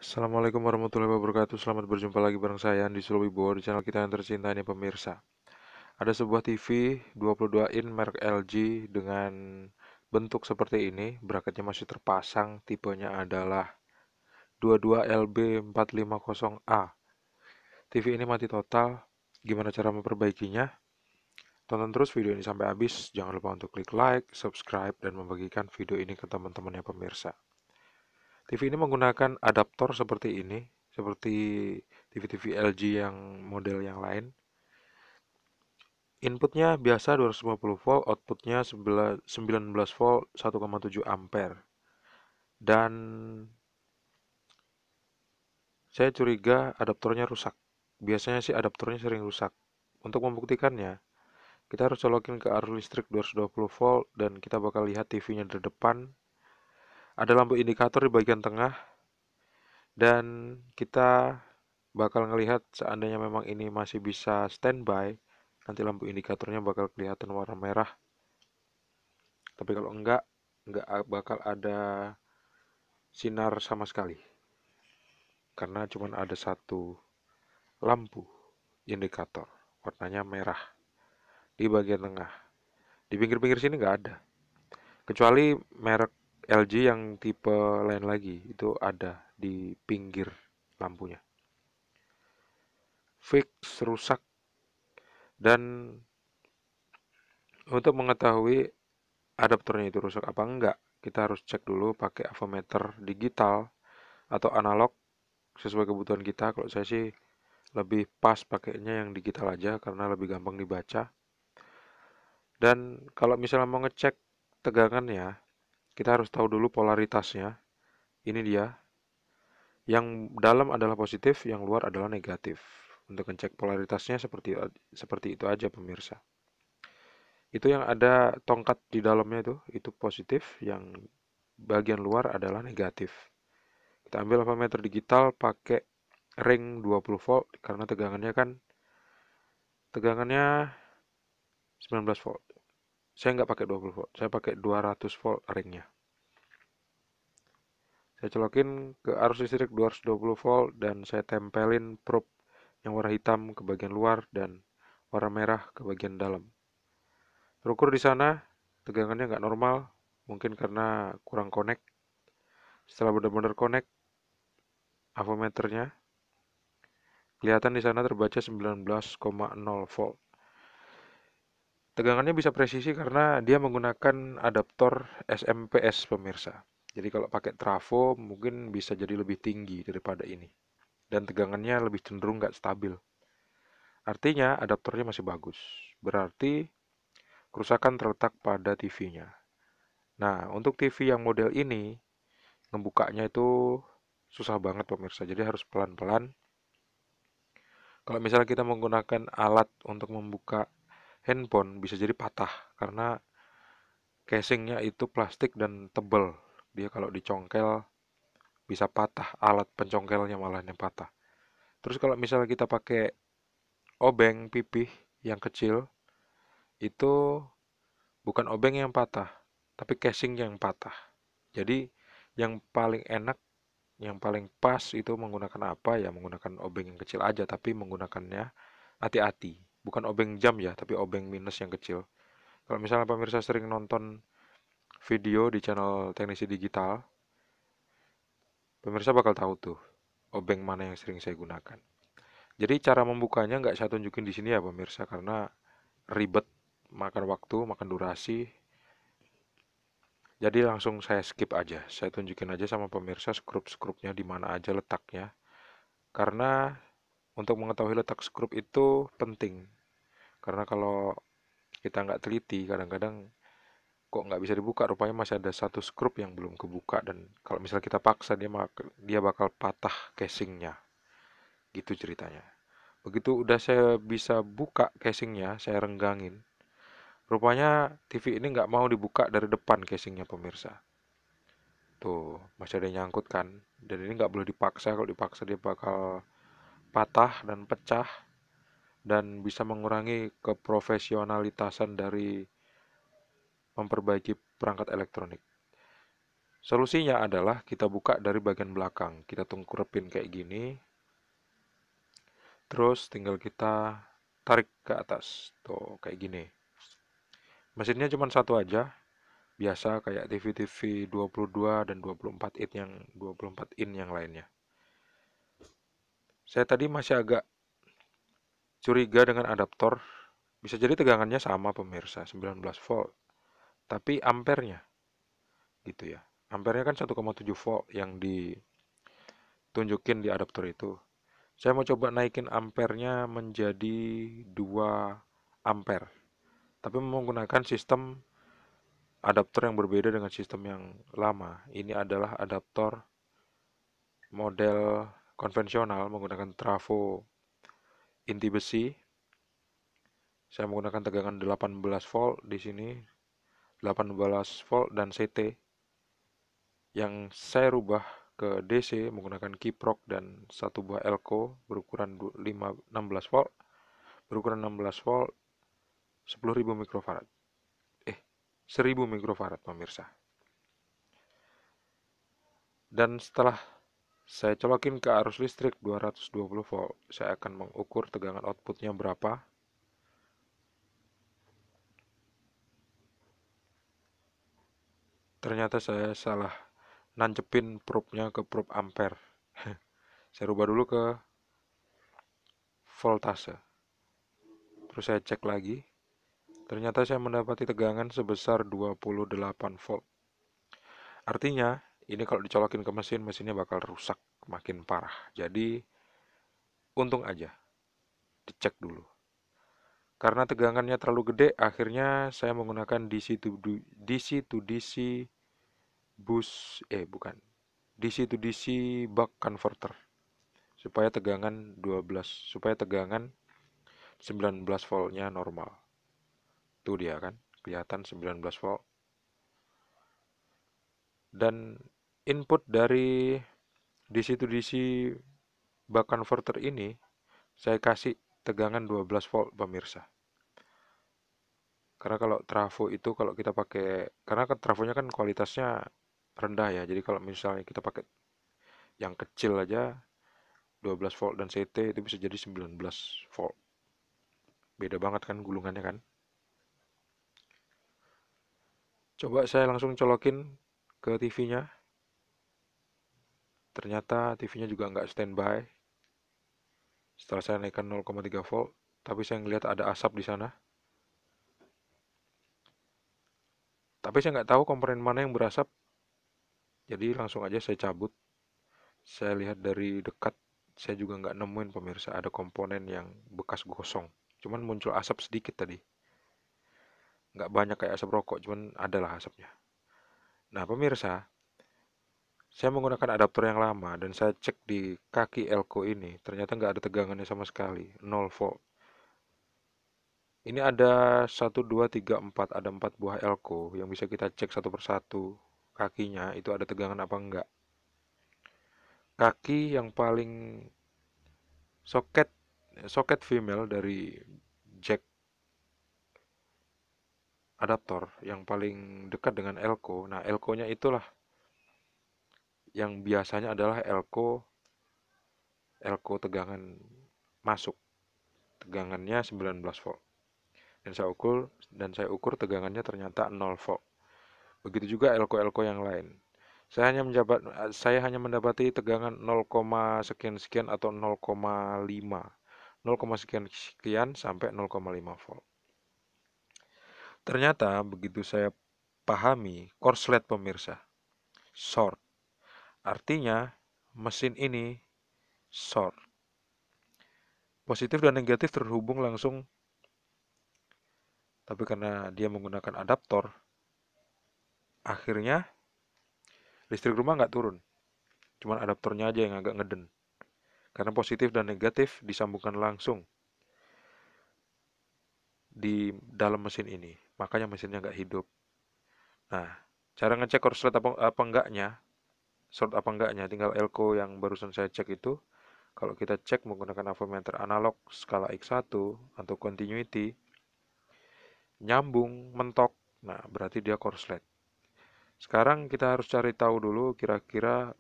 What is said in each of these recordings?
Assalamualaikum warahmatullahi wabarakatuh. Selamat berjumpa lagi bareng saya Andi Sulawibowo di channel kita yang tercinta ini pemirsa. Ada sebuah TV 22 in merek LG dengan bentuk seperti ini, bracketnya masih terpasang, tipenya adalah 22LB450A. TV ini mati total. Gimana cara memperbaikinya? Tonton terus video ini sampai habis. Jangan lupa untuk klik like, subscribe, dan membagikan video ini ke teman-temannya pemirsa. TV ini menggunakan adaptor seperti ini, seperti TV-TV LG yang model yang lain. Inputnya biasa 250 volt, outputnya 19 volt 1,7 ampere. Dan saya curiga adaptornya rusak. Biasanya sih adaptornya sering rusak. Untuk membuktikannya, kita harus colokin ke arus listrik 220 volt dan kita bakal lihat TV-nya di depan. Ada lampu indikator di bagian tengah dan kita bakal ngelihat seandainya memang ini masih bisa standby, nanti lampu indikatornya bakal kelihatan warna merah. Tapi kalau enggak bakal ada sinar sama sekali. Karena cuma ada satu lampu indikator, warnanya merah di bagian tengah. Di pinggir-pinggir sini nggak ada. Kecuali merek LG yang tipe lain lagi, itu ada di pinggir lampunya. Fix rusak. Dan untuk mengetahui adaptornya itu rusak apa enggak, kita harus cek dulu pakai avometer digital atau analog sesuai kebutuhan kita. Kalau saya sih lebih pas pakainya yang digital aja karena lebih gampang dibaca. Dan kalau misalnya mau ngecek tegangannya, kita harus tahu dulu polaritasnya. Ini dia. Yang dalam adalah positif, yang luar adalah negatif. Untuk ngecek polaritasnya seperti itu aja pemirsa. Itu yang ada tongkat di dalamnya itu positif, yang bagian luar adalah negatif. Kita ambil ampermeter digital pakai ring 20 volt karena tegangannya 19 volt. Saya nggak pakai 20 volt, saya pakai 200 volt ringnya. Saya colokin ke arus listrik 220 volt dan saya tempelin probe yang warna hitam ke bagian luar dan warna merah ke bagian dalam. Terukur di sana, tegangannya nggak normal, mungkin karena kurang connect. Setelah benar-benar connect, avometernya kelihatan di sana terbaca 19,0 volt. Tegangannya bisa presisi karena dia menggunakan adaptor SMPS pemirsa. Jadi kalau pakai trafo mungkin bisa jadi lebih tinggi daripada ini. Dan tegangannya lebih cenderung nggak stabil. Artinya adaptornya masih bagus. Berarti kerusakan terletak pada TV-nya. Nah, untuk TV yang model ini, ngebukanya itu susah banget pemirsa. Jadi harus pelan-pelan. Kalau misalnya kita menggunakan alat untuk membuka handphone, bisa jadi patah. Karena casingnya itu plastik dan tebal. Dia kalau dicongkel bisa patah. Alat pencongkelnya malah yang patah. Terus kalau misalnya kita pakai obeng pipih yang kecil, itu bukan obeng yang patah, tapi casing yang patah. Jadi yang paling enak, yang paling pas itu menggunakan apa ya? Menggunakan obeng yang kecil aja, tapi menggunakannya hati-hati. Bukan obeng jam ya, tapi obeng minus yang kecil. Kalau misalnya pemirsa sering nonton video di channel teknisi digital, pemirsa bakal tahu tuh obeng mana yang sering saya gunakan. Jadi cara membukanya nggak saya tunjukin di sini ya pemirsa, karena ribet, makan waktu, makan durasi. Jadi langsung saya skip aja. Saya tunjukin aja sama pemirsa skrup-skrupnya di mana aja letaknya. Karena untuk mengetahui letak skrup itu penting. Karena kalau kita nggak teliti, kadang-kadang kok nggak bisa dibuka. Rupanya masih ada satu skrup yang belum kebuka. Dan kalau misalnya kita paksa, dia bakal patah casingnya. Gitu ceritanya. Begitu udah saya bisa buka casingnya, saya renggangin. Rupanya TV ini nggak mau dibuka dari depan casingnya pemirsa. Tuh, masih ada yang nyangkut kan. Dan ini nggak boleh dipaksa. Kalau dipaksa dia bakal patah dan pecah. Dan bisa mengurangi keprofesionalitasan dari memperbaiki perangkat elektronik. Solusinya adalah kita buka dari bagian belakang. Kita tengkurepin kayak gini, terus tinggal kita tarik ke atas. Tuh, kayak gini. Mesinnya cuma satu aja, biasa kayak TV-TV 22 dan 24 in yang lainnya. Saya tadi masih agak curiga dengan adaptor. Bisa jadi tegangannya sama pemirsa, 19 volt. Tapi ampernya gitu ya. Ampernya kan 1,7 volt yang ditunjukin di adaptor itu. Saya mau coba naikin ampernya menjadi 2 ampere. Tapi menggunakan sistem adaptor yang berbeda dengan sistem yang lama. Ini adalah adaptor model konvensional menggunakan trafo inti besi. Saya menggunakan tegangan 18 volt di sini, 18 volt dan CT. Yang saya rubah ke DC menggunakan kiprok dan satu buah elko berukuran 16 volt, berukuran 16 volt 10.000 mikrofarad. 1000 mikrofarad pemirsa. Dan setelah saya colokin ke arus listrik 220 volt, saya akan mengukur tegangan outputnya berapa. Ternyata saya salah nancepin probe-nya ke probe ampere. Saya rubah dulu ke voltase. Terus saya cek lagi. Ternyata saya mendapati tegangan sebesar 28 volt. Artinya, ini kalau dicolokin ke mesin, mesinnya bakal rusak makin parah. Jadi, untung aja dicek dulu. Karena tegangannya terlalu gede, akhirnya saya menggunakan DC to DC boost, bukan, DC to DC buck converter. Supaya tegangan 19 voltnya normal. Tuh dia kan, kelihatan 19 volt. Dan input dari DC to DC buck converter ini saya kasih tegangan 12 volt pemirsa. Karena kalau trafo itu kalau kita pakai, karena kan trafonya kan kualitasnya rendah ya. Jadi kalau misalnya kita pakai yang kecil aja 12 volt dan CT itu bisa jadi 19 volt. Beda banget kan gulungannya kan. Coba saya langsung colokin ke TV-nya. Ternyata TV-nya juga nggak standby. Setelah saya naikkan 0,3 volt, tapi saya ngelihat ada asap di sana. Tapi saya nggak tahu komponen mana yang berasap. Jadi langsung aja saya cabut. Saya lihat dari dekat, saya juga nggak nemuin pemirsa ada komponen yang bekas gosong. Cuman muncul asap sedikit tadi. Nggak banyak kayak asap rokok, cuman adalah asapnya. Nah pemirsa, saya menggunakan adaptor yang lama dan saya cek di kaki elko ini. Ternyata nggak ada tegangannya sama sekali, 0 volt. Ini ada 1, 2, 3, 4, ada 4 buah elko yang bisa kita cek satu persatu kakinya itu ada tegangan apa enggak. Kaki yang paling soket soket female dari jack adaptor yang paling dekat dengan elko. Nah, elko-nya itulah yang biasanya adalah elko tegangan masuk. Tegangannya 19 volt. Dan saya ukur tegangannya ternyata 0 volt. Begitu juga elko-elko yang lain. Saya hanya mendapati tegangan 0, sekian sekian atau 0,5. 0, sekian sekian sampai 0,5 volt. Ternyata begitu saya pahami korslet pemirsa, short. Artinya mesin ini short. Positif dan negatif terhubung langsung, tapi karena dia menggunakan adaptor, akhirnya listrik rumah nggak turun. Cuman adaptornya aja yang agak ngeden. Karena positif dan negatif disambungkan langsung di dalam mesin ini. Makanya mesinnya nggak hidup. Nah, cara ngecek korslet apa enggaknya, short apa enggaknya, tinggal elko yang barusan saya cek itu. Kalau kita cek menggunakan avometer analog skala X1 atau continuity, nyambung, mentok, nah berarti dia korslet. Sekarang kita harus cari tahu dulu kira-kira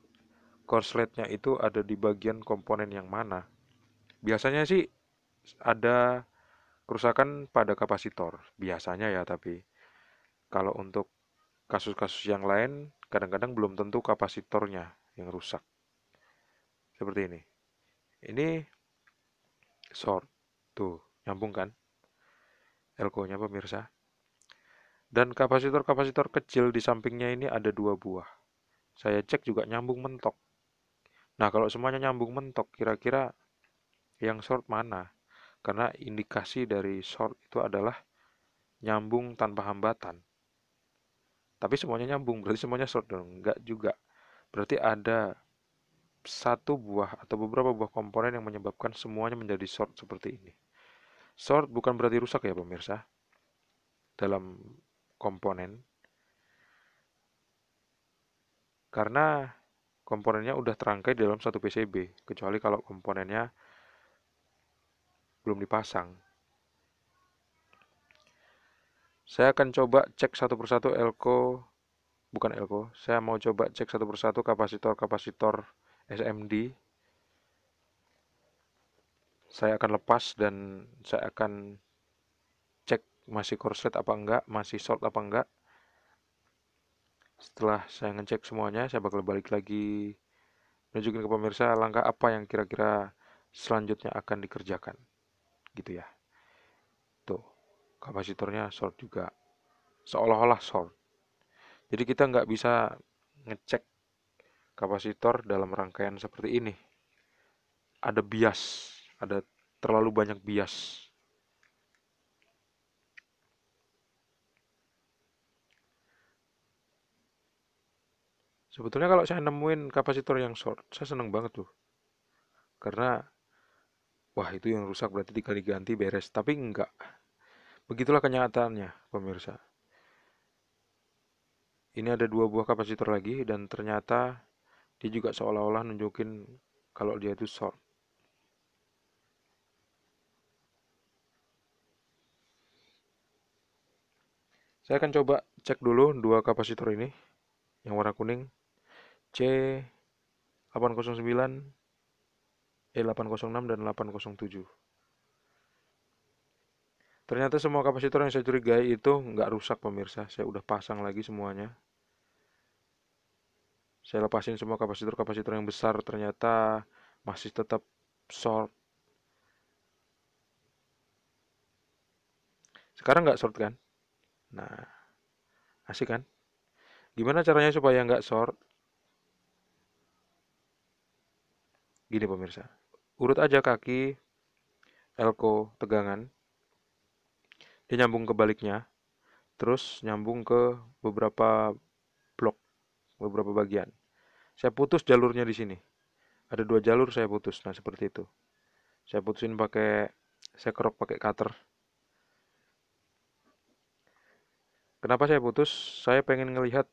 korsletnya itu ada di bagian komponen yang mana. Biasanya sih ada kerusakan pada kapasitor, biasanya ya, tapi kalau untuk kasus-kasus yang lain kadang-kadang belum tentu kapasitornya yang rusak. Seperti ini. Ini short. Tuh, nyambung kan? Elko-nya pemirsa. Dan kapasitor-kapasitor kecil di sampingnya ini ada 2 buah. Saya cek juga nyambung mentok. Nah, kalau semuanya nyambung mentok, kira-kira yang short mana? Karena indikasi dari short itu adalah nyambung tanpa hambatan. Tapi semuanya nyambung, berarti semuanya short dong? Enggak juga. Berarti ada satu buah atau beberapa buah komponen yang menyebabkan semuanya menjadi short seperti ini. Short bukan berarti rusak ya pemirsa dalam komponen, karena komponennya udah terangkai dalam satu PCB, kecuali kalau komponennya belum dipasang. Saya akan coba cek satu persatu elko, bukan elko, saya mau coba cek satu persatu kapasitor-kapasitor SMD. Saya akan lepas dan saya akan cek masih korslet apa enggak, masih short apa enggak. Setelah saya ngecek semuanya, saya bakal balik lagi nunjukin ke pemirsa langkah apa yang kira-kira selanjutnya akan dikerjakan. Gitu ya. Tuh, kapasitornya short juga. Seolah-olah short. Jadi kita nggak bisa ngecek kapasitor dalam rangkaian seperti ini. Ada bias, ada terlalu banyak bias. Sebetulnya kalau saya nemuin kapasitor yang short, saya seneng banget tuh. Karena, wah itu yang rusak berarti tinggal diganti beres. Tapi enggak. Begitulah kenyataannya, pemirsa. Ini ada 2 buah kapasitor lagi dan ternyata dia juga seolah-olah nunjukin kalau dia itu short. Saya akan coba cek dulu 2 kapasitor ini, yang warna kuning, C809, E806, dan 807. Ternyata semua kapasitor yang saya curigai itu nggak rusak pemirsa. Saya udah pasang lagi semuanya. Saya lepasin semua kapasitor-kapasitor yang besar, ternyata masih tetap short. Sekarang nggak short kan? Nah, asik kan? Gimana caranya supaya nggak short? Gini pemirsa, urut aja kaki elko tegangan, dia nyambung ke baliknya, terus nyambung ke beberapa blok, beberapa bagian. Saya putus jalurnya di sini. Ada 2 jalur saya putus. Nah, seperti itu. Saya putusin pakai, saya kerok pakai cutter. Kenapa saya putus? Saya pengen ngelihat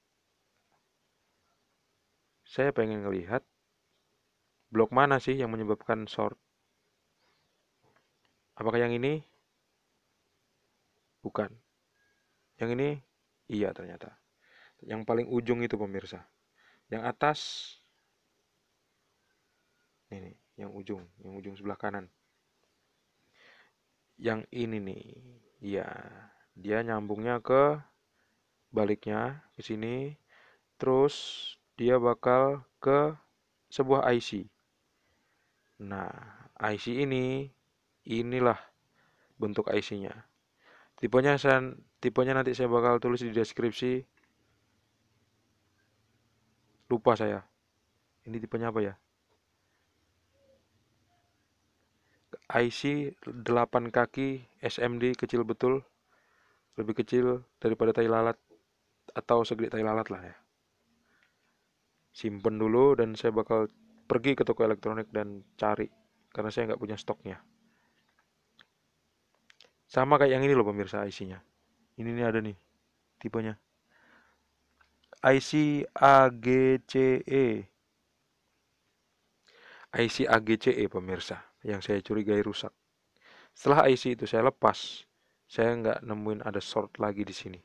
blok mana sih yang menyebabkan short. Apakah yang ini? Bukan. Yang ini? Iya ternyata. Yang paling ujung itu pemirsa. Yang atas, ini, yang ujung sebelah kanan. Yang ini nih, iya, dia nyambungnya ke baliknya ke sini, terus dia bakal ke sebuah IC. Nah, IC inilah bentuk IC-nya. Tipenya nanti saya bakal tulis di deskripsi. Lupa saya. Ini tipenya apa ya? IC 8 kaki SMD kecil betul, lebih kecil daripada tai lalat atau segede tai lalat lah ya. Simpen dulu dan saya bakal pergi ke toko elektronik dan cari karena saya nggak punya stoknya. Sama kayak yang ini loh pemirsa IC-nya. Ini nih ada nih tipenya. IC AGCE. IC AGCE pemirsa yang saya curigai rusak. Setelah IC itu saya lepas, saya nggak nemuin ada short lagi di sini.